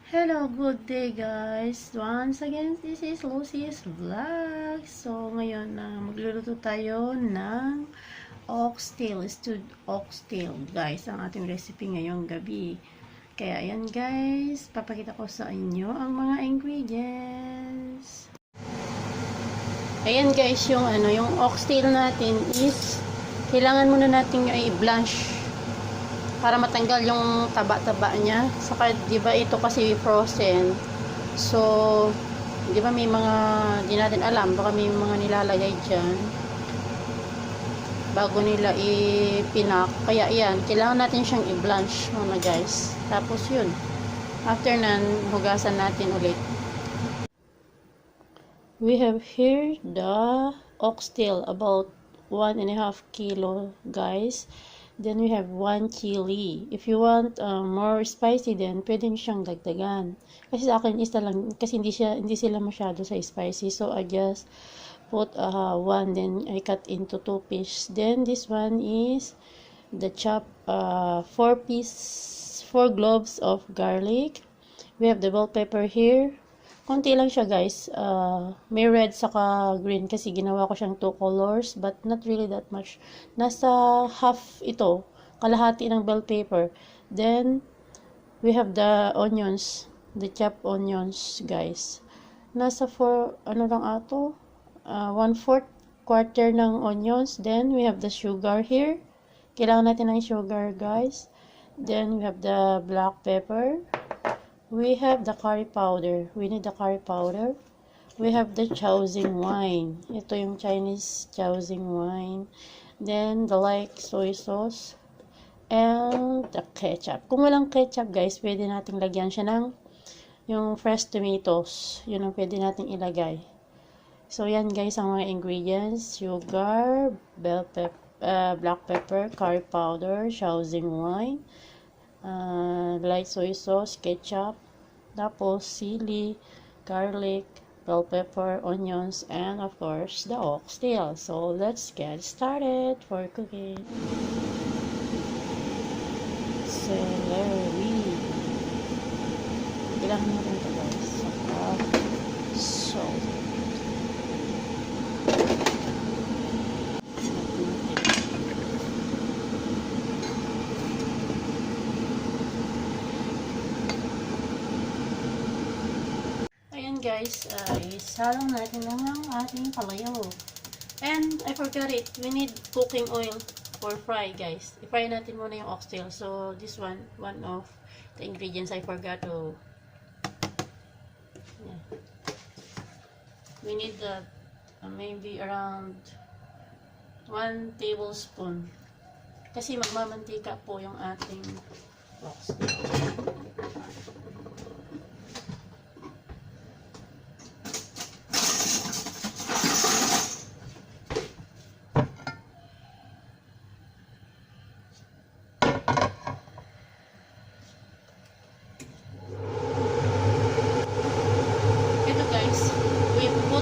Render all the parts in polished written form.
Hello, good day guys. Once again, this is Lucy's Vlog. So, ngayon magluluto tayo ng oxtail, stewed oxtail guys. Ang ating recipe ngayong gabi. Kaya ayan guys, papakita ko sa inyo ang mga ingredients. Ayan guys, yung oxtail natin is kailangan muna natin i-blanch para matanggal yung taba-taba niya. Saka, di ba ito kasi frozen. So, di ba may mga, di natin alam, baka may mga nilalagay dyan bago nila ipinak. Kaya, yan, kailangan natin siyang i-blanch muna guys. Tapos yun, after nan, hugasan natin ulit. We have here the oxtail, about 1.5 kilo guys. Then we have 1 chili. If you want more spicy, then pwede nyo siyang dagdagan. Kasi sa akin isa lang, kasi hindi sila masyado sa spicy. So I just put 1, then I cut into 2 pieces. Then this one is the chop 4 cloves of garlic. We have the bell pepper here. Konti lang siya guys. May red saka green kasi ginawa ko siyang 2 colors, but not really that much. Nasa half ito, kalahati ng bell pepper. Then we have the onions, the chopped onions guys. Nasa 4 ano lang ato, 1/4 quarter ng onions. Then we have the sugar here. Kailangan natin ng sugar guys. Then we have the black pepper. We have the curry powder. We need the curry powder. We have the Chaozing wine. Ito yung Chinese Chaozing wine. Then, the soy sauce. And the ketchup. Kung walang ketchup, guys, pwede nating lagyan siya ng yung fresh tomatoes. Yun ang pwede nating ilagay. So, yan guys, ang mga ingredients. Sugar, bell pepper, black pepper, curry powder, Chaozing wine, light soy sauce, ketchup, tapos sili, garlic, bell pepper, onions, and of course the oxtail. So let's get started for cooking. Celery. Kailangan natin ito guys. Saka salt. Guys, isalong natin lang ang ating palayo. And I forgot it, we need cooking oil for fry guys. I-fry natin muna yung oxtail. So this one of the ingredients I forgot to, yeah. We need maybe around 1 tablespoon kasi magmamantika po yung ating oxtail.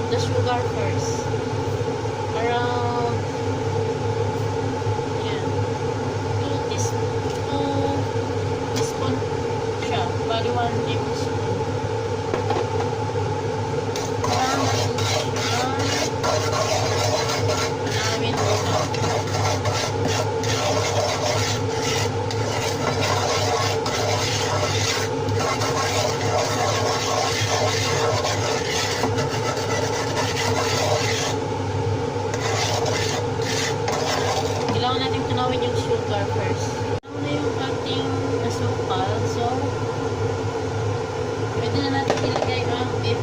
The sugar first, around 2 teaspoon siya, bali 1 tablespoon. Namin tunawin yung sugar first. Ano yung ating asukal. So, pwede na natin ilagay ang beef.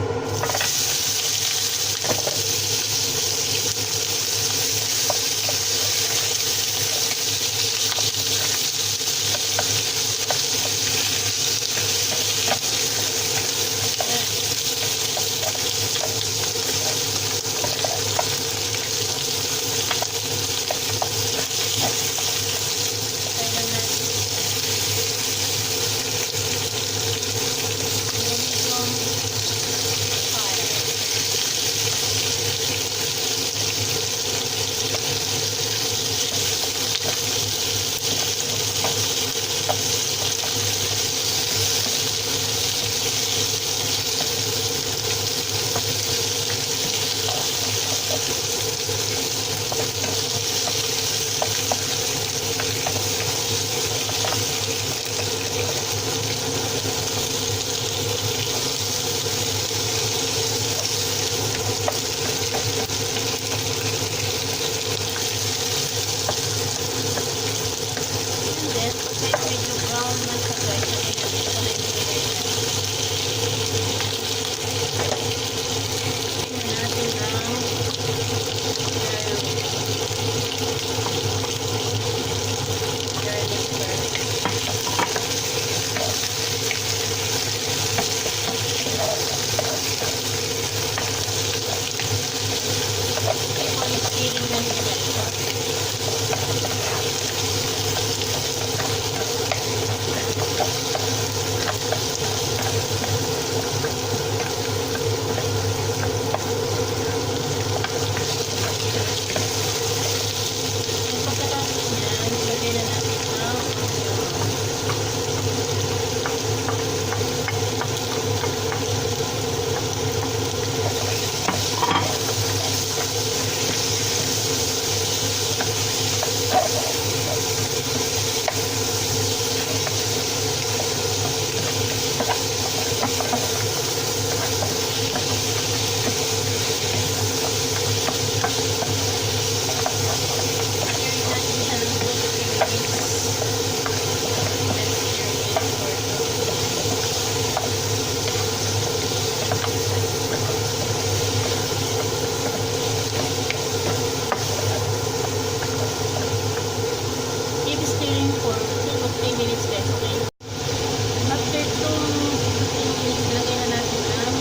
ilagay na natin ang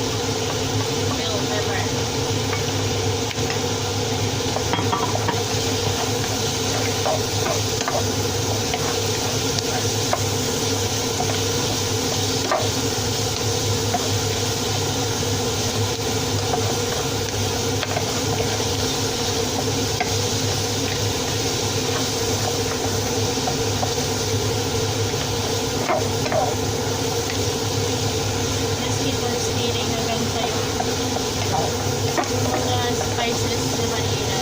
bell pepper. Spices na Manila.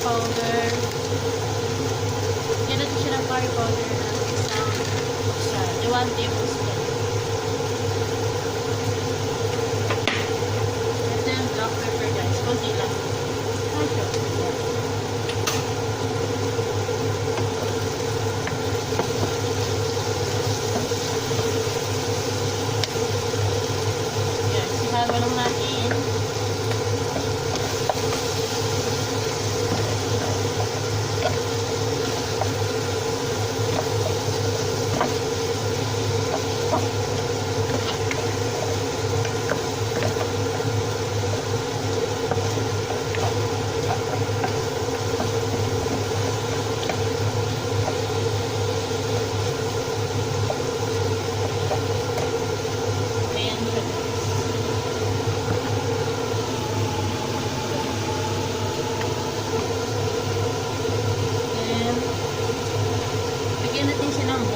Powder. Yan natin siya ng curry powder na isang sa 1 tablespoon. Ito yung black pepper guys. Kunti lang. Yan. Sihalo lang natin.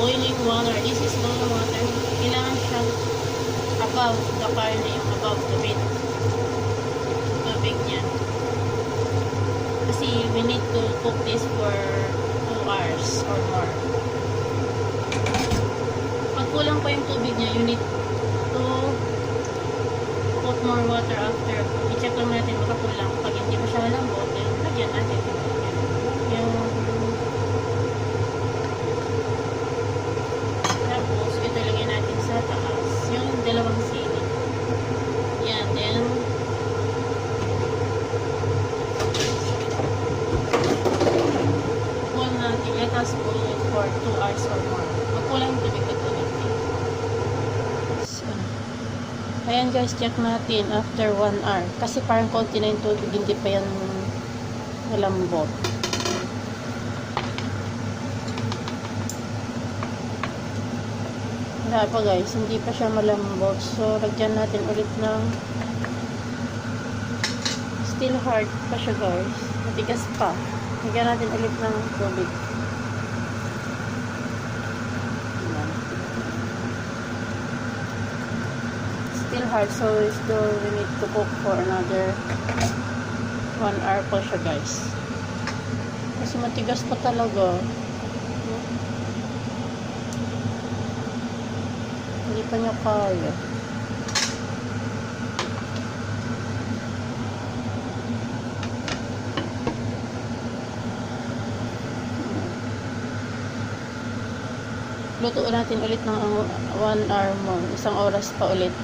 Boiling water. This is boiling water. Kailangan siya above the carne, above the meat. Tubig niya. Kasi we need to cook this for 2 hours or more. kulang pa yung tubig niya, you need to put more water after. I-check lang natin baka kulang. Pag hindi pa siya malambot, then lagyan natin. Yung tapos, ito lagyan natin sa taas. Yung dalawang sili. Yan, then boil natin. Let us boil it for 2 hours or more. Magkulang yung tubig at tubig. Ayan guys, check natin after 1 hour. Kasi parang konti na yung tubig, hindi pa yan malambot. Wala pa guys, hindi pa siya malambot. So, lagyan natin ulit ng still hard pa siya guys. Matigas pa. Lagyan natin ulit ng tubig. Still hard, so we need to cook for another 1 hour pa siya guys. Kasi matigas pa talaga. Hindi pa niya kaya. Lutuin natin ulit ng 1 hour more. 1 oras pa ulit.